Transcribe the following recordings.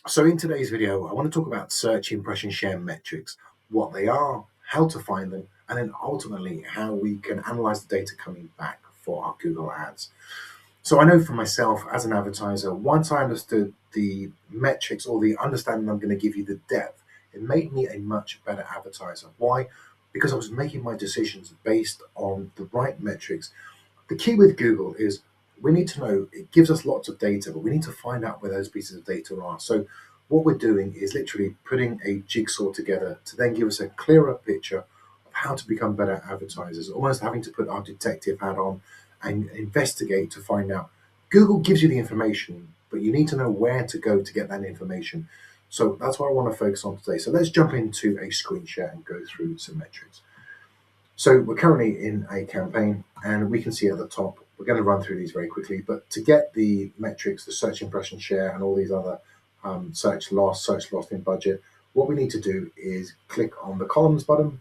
So in today's video, I want to talk about search impression share metrics, what they are, how to find them, and then ultimately how we can analyze the data coming back for our Google ads. So I know for myself as an advertiser, once I understood the metrics or the understanding I'm going to give you the depth, it made me a much better advertiser. Why? Because I was making my decisions based on the right metrics. The key with Google is we need to know it gives us lots of data, but we need to find out where those pieces of data are. So what we're doing is literally putting a jigsaw together to then give us a clearer picture of how to become better advertisers, almost having to put our detective hat on and investigate to find out. Google gives you the information, but you need to know where to go to get that information. So that's what I want to focus on today. So let's jump into a screen share and go through some metrics. So we're currently in a campaign and we can see at the top, we're going to run through these very quickly, but to get the metrics, the search impression share and all these other search lost in budget, what we need to do is click on the columns button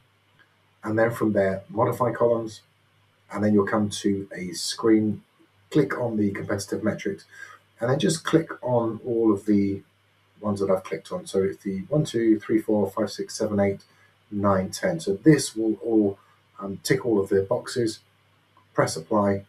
and then from there, modify columns, and then you'll come to a screen, click on the competitive metrics, and then just click on all of the ones that I've clicked on. So it's the 1, 2, 3, 4, 5, 6, 7, 8, 9, 10. So this will all tick all of the boxes, press apply,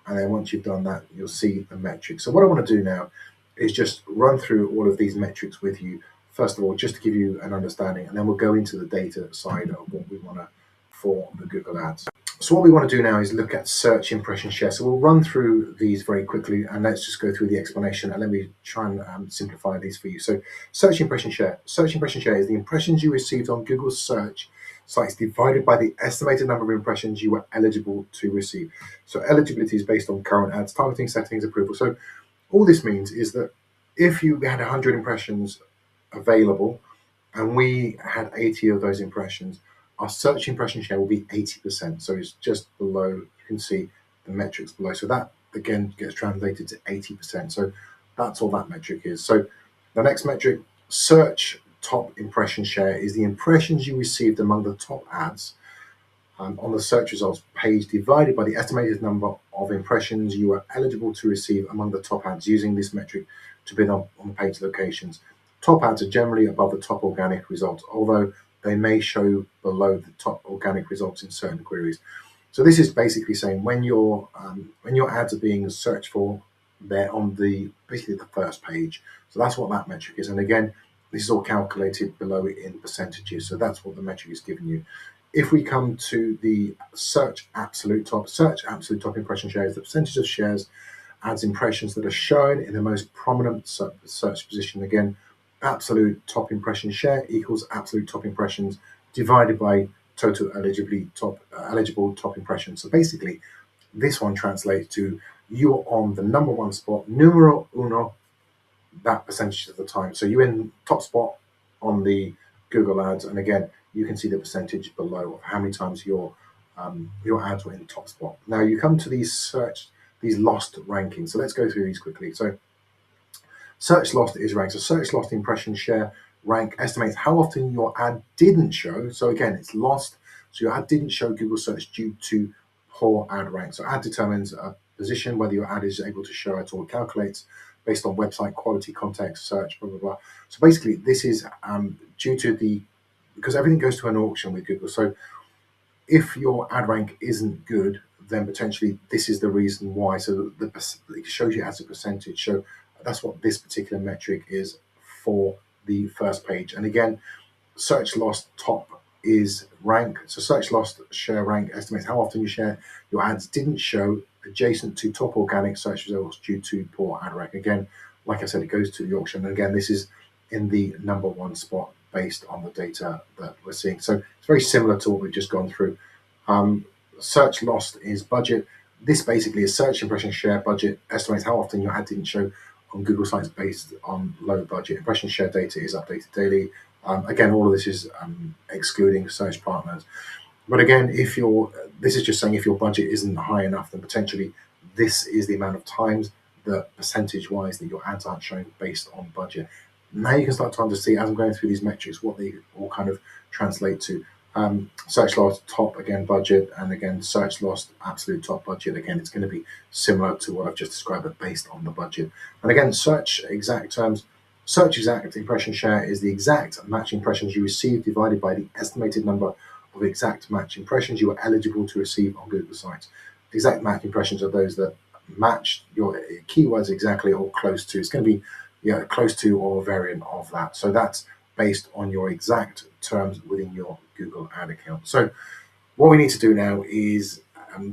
and then once you've done that, you'll see the metrics. So what I want to do now is just run through all of these metrics with you. First of all, just to give you an understanding, and then we'll go into the data side of what we want to for the Google ads. So what we want to do now is look at search impression share. So we'll run through these very quickly and let's just go through the explanation and let me try and simplify these for you. So search impression share. Search impression share is the impressions you received on Google search sites divided by the estimated number of impressions you were eligible to receive. So eligibility is based on current ads, targeting settings, approval. So all this means is that if you had 100 impressions available and we had 80 of those impressions, our search impression share will be 80%. So it's just below, you can see the metrics below. So that again gets translated to 80%. So that's all that metric is. So the next metric, search top impression share, is the impressions you received among the top ads on the search results page divided by the estimated number of impressions you are eligible to receive among the top ads using this metric to bid on the page locations. Top ads are generally above the top organic results, although they may show below the top organic results in certain queries. So this is basically saying when your ads are being searched for, they're on the basically the first page. So that's what that metric is. And again, this is all calculated below it in percentages. So that's what the metric is giving you. If we come to the search absolute top impression share is the percentage of shares ads impressions that are shown in the most prominent search position. Again, absolute top impression share equals absolute top impressions divided by total eligible top impressions. So basically, this one translates to you're on the number one spot, numero uno, that percentage of the time. So you're in top spot on the Google ads, and again, you can see the percentage below of how many times your ads were in top spot. Now you come to these lost rankings. So let's go through these quickly. So search lost is ranked. So search lost impression share rank estimates how often your ad didn't show. So again, it's lost. So your ad didn't show Google search due to poor ad rank. So ad determines a position, whether your ad is able to show at all. It calculates based on website quality, context, search, blah, blah, blah. So basically, this is due to because everything goes to an auction with Google. So if your ad rank isn't good, then potentially this is the reason why. So it shows you as a percentage. So that's what this particular metric is for the first page. And again, search lost top is rank. So search lost share rank estimates how often you share your ads didn't show adjacent to top organic search results due to poor ad rank. Again, like I said, it goes to the auction. And again, this is in the number one spot based on the data that we're seeing. So it's very similar to what we've just gone through. Search lost is budget. This basically is search impression share budget, estimates how often your ad didn't show on Google Sites based on low budget. Impression share data is updated daily. Again, all of this is excluding search partners. But again, this is just saying if your budget isn't high enough, then potentially this is the amount of times that percentage-wise that your ads aren't showing based on budget. Now you can start to understand, as I'm going through these metrics, what they all kind of translate to. Search lost top, again, budget, and again, search lost absolute top budget. Again, it's going to be similar to what I've just described, but based on the budget. And again, search exact terms, Search exact impression share is the exact match impressions you receive divided by the estimated number of exact match impressions you are eligible to receive on Google sites. Exact match impressions are those that match your keywords exactly or close to. It's going to be close to or a variant of that. So that's based on your exact terms within your Google ad account. So what we need to do now is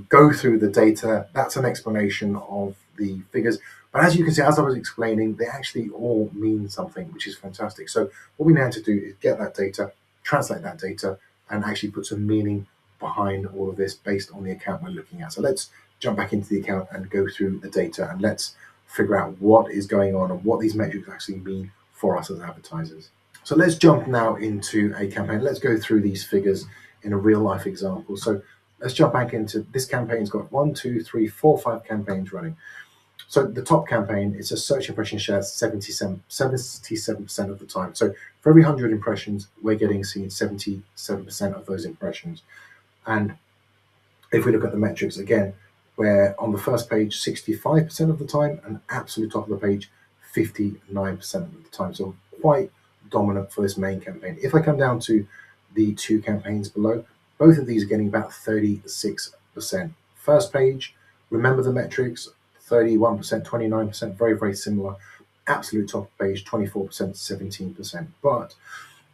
go through the data. That's an explanation of the figures. But as you can see, as I was explaining, they actually all mean something, which is fantastic. So what we now have to do is get that data, translate that data, and actually put some meaning behind all of this based on the account we're looking at. So let's jump back into the account and go through the data, and let's figure out what is going on and what these metrics actually mean for us as advertisers. So let's jump now into a campaign. Let's go through these figures in a real life example. So let's jump back into this campaign's got 1, 2, 3, 4, 5 campaigns running. So the top campaign is a search impression share 77% of the time. So for every 100 impressions, we're getting seen 77% of those impressions. And if we look at the metrics again, we're on the first page 65% of the time, and absolute top of the page 59% of the time. So quite dominant for this main campaign. If I come down to the two campaigns below, both of these are getting about 36%. First page, remember the metrics, 31%, 29%, very, very similar. Absolute top page, 24%, 17%. But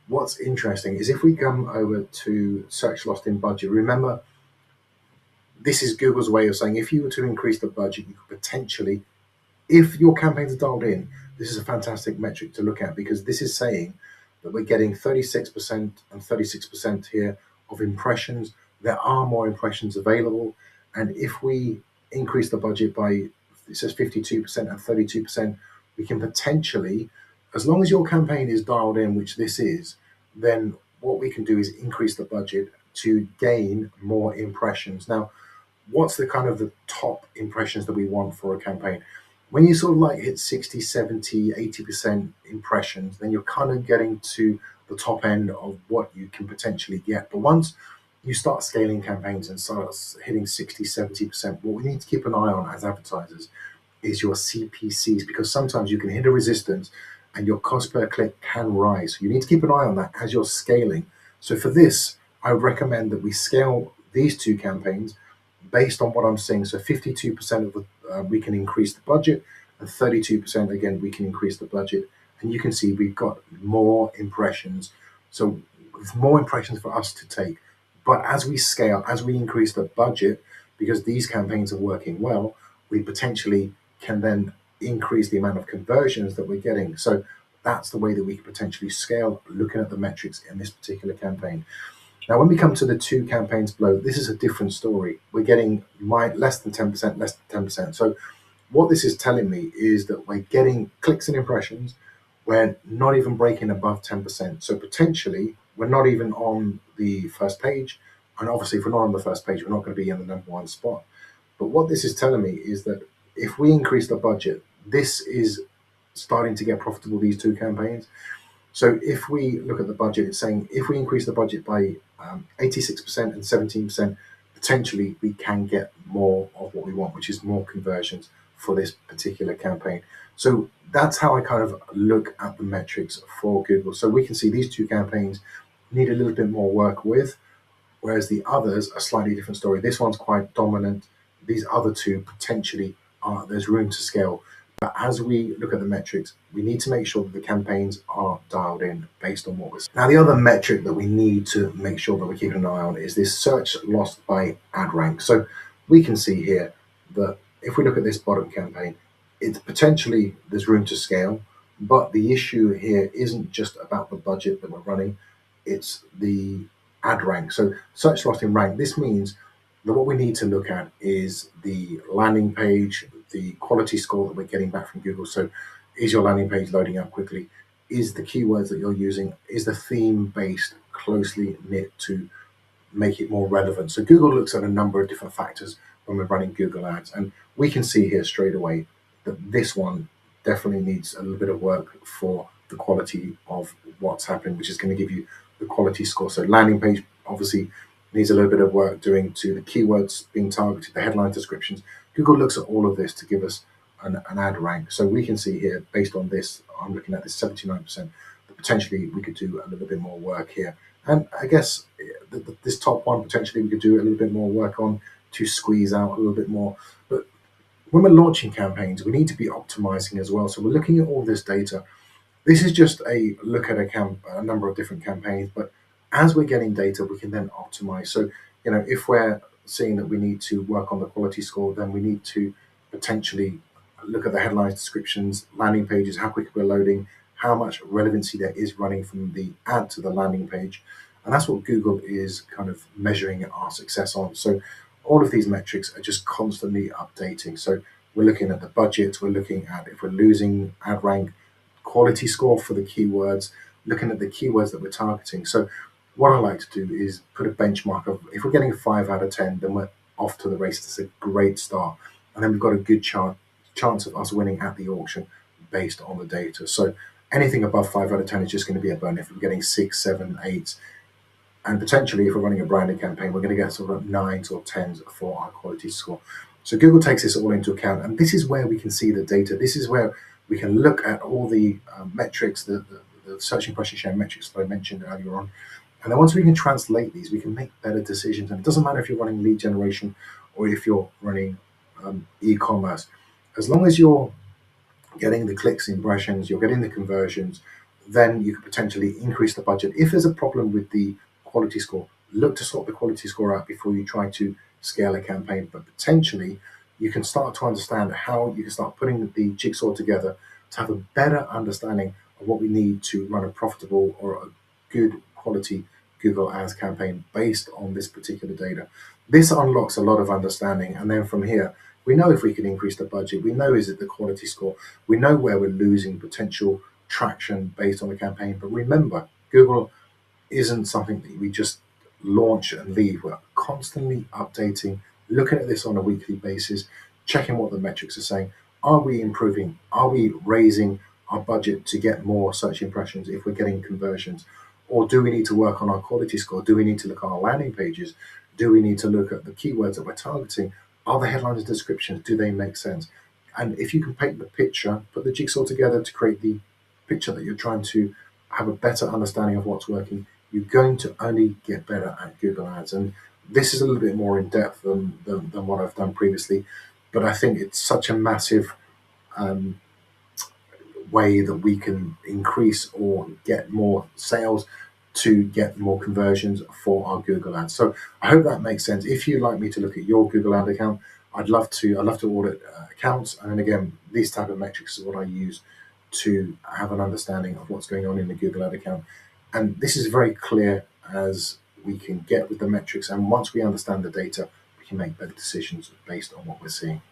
what's interesting is if we come over to search lost in budget, remember, this is Google's way of saying if you were to increase the budget, you could potentially, if your campaigns are dialed in, this is a fantastic metric to look at, because this is saying that we're getting 36% and 36% here of impressions. There are more impressions available. And if we increase the budget by, it says 52% and 32%, we can potentially, as long as your campaign is dialed in, which this is, then what we can do is increase the budget to gain more impressions. Now, what's the kind of the top impressions that we want for a campaign? When you sort of like hit 60, 70, 80% impressions, then you're kind of getting to the top end of what you can potentially get. But once you start scaling campaigns and start hitting 60, 70%, what we need to keep an eye on as advertisers is your CPCs, because sometimes you can hit a resistance and your cost per click can rise. So you need to keep an eye on that as you're scaling. So for this, I would recommend that we scale these two campaigns based on what I'm seeing. So 52% of the we can increase the budget, and 32% again we can increase the budget. And you can see we've got more impressions. So with more impressions for us to take. But as we scale, as we increase the budget, because these campaigns are working well, we potentially can then increase the amount of conversions that we're getting. So that's the way that we can potentially scale, looking at the metrics in this particular campaign. Now, when we come to the two campaigns below, this is a different story. We're getting less than 10%, less than 10%. So what this is telling me is that we're getting clicks and impressions. We're not even breaking above 10%. So potentially, we're not even on the first page. And obviously, if we're not on the first page, we're not going to be in the number one spot. But what this is telling me is that if we increase the budget, this is starting to get profitable, these two campaigns. So if we look at the budget, it's saying if we increase the budget by 86% and 17%, potentially we can get more of what we want, which is more conversions for this particular campaign. So that's how I kind of look at the metrics for Google. So we can see these two campaigns need a little bit more work with, whereas the others are slightly different story. This one's quite dominant. These other two potentially there's room to scale. But as we look at the metrics, we need to make sure that the campaigns are dialed in based on what we're seeing. Now, the other metric that we need to make sure that we're keeping an eye on is this search lost by ad rank. So we can see here that if we look at this bottom campaign, it's potentially there's room to scale. But the issue here isn't just about the budget that we're running, it's the ad rank. So search lost in rank, this means that what we need to look at is the landing page, the quality score that we're getting back from Google. So is your landing page loading up quickly? Is the keywords that you're using, is the theme based closely knit to make it more relevant? So Google looks at a number of different factors when we're running Google ads. And we can see here straight away that this one definitely needs a little bit of work for the quality of what's happening, which is going to give you the quality score. So landing page obviously needs a little bit of work doing to the keywords being targeted, the headline descriptions. Google looks at all of this to give us an ad rank. So we can see here, based on this, I'm looking at this 79%, that potentially we could do a little bit more work here. And I guess this top one, potentially we could do a little bit more work on to squeeze out a little bit more. But when we're launching campaigns, we need to be optimizing as well. So we're looking at all this data. This is just a look at a number of different campaigns, but as we're getting data, we can then optimize. So, if we're seeing that we need to work on the quality score, then we need to potentially look at the headlines, descriptions, landing pages, how quick we're loading, how much relevancy there is running from the ad to the landing page. And that's what Google is kind of measuring our success on. So all of these metrics are just constantly updating. So we're looking at the budget, we're looking at if we're losing ad rank, quality score for the keywords, looking at the keywords that we're targeting. So what I like to do is put a benchmark of if we're getting 5 out of 10, then we're off to the races. It's a great start. And then we've got a good chance of us winning at the auction based on the data. So anything above 5 out of 10 is just going to be a bonus. If we're getting 6, 7, 8, and potentially if we're running a branded campaign, we're going to get sort of 9s or 10s for our quality score. So Google takes this all into account, and this is where we can see the data. This is where we can look at all the metrics, the search impression share metrics that I mentioned earlier on. And then once we can translate these, we can make better decisions. And it doesn't matter if you're running lead generation or if you're running e-commerce. As long as you're getting the clicks, impressions, you're getting the conversions, then you could potentially increase the budget. If there's a problem with the quality score, look to sort the quality score out before you try to scale a campaign. But potentially, you can start to understand how you can start putting the jigsaw together to have a better understanding of what we need to run a profitable or a good quality Google Ads campaign based on this particular data. This unlocks a lot of understanding, and then from here, we know if we can increase the budget, we know is it the quality score, we know where we're losing potential traction based on the campaign. But remember, Google isn't something that we just launch and leave. We're constantly updating, looking at this on a weekly basis, checking what the metrics are saying. Are we improving? Are we raising our budget to get more search impressions if we're getting conversions? Or do we need to work on our quality score? Do we need to look at our landing pages? Do we need to look at the keywords that we're targeting? Are the headlines and descriptions, do they make sense? And if you can paint the picture, put the jigsaw together to create the picture that you're trying to have a better understanding of what's working, you're going to only get better at Google Ads. And this is a little bit more in depth than what I've done previously, but I think it's such a massive way that we can increase or get more sales to get more conversions for our Google Ads. So I hope that makes sense. If you'd like me to look at your Google Ad account, I'd love to audit accounts. And then again, these type of metrics is what I use to have an understanding of what's going on in the Google Ad account. And this is very clear as we can get with the metrics. And once we understand the data, we can make better decisions based on what we're seeing.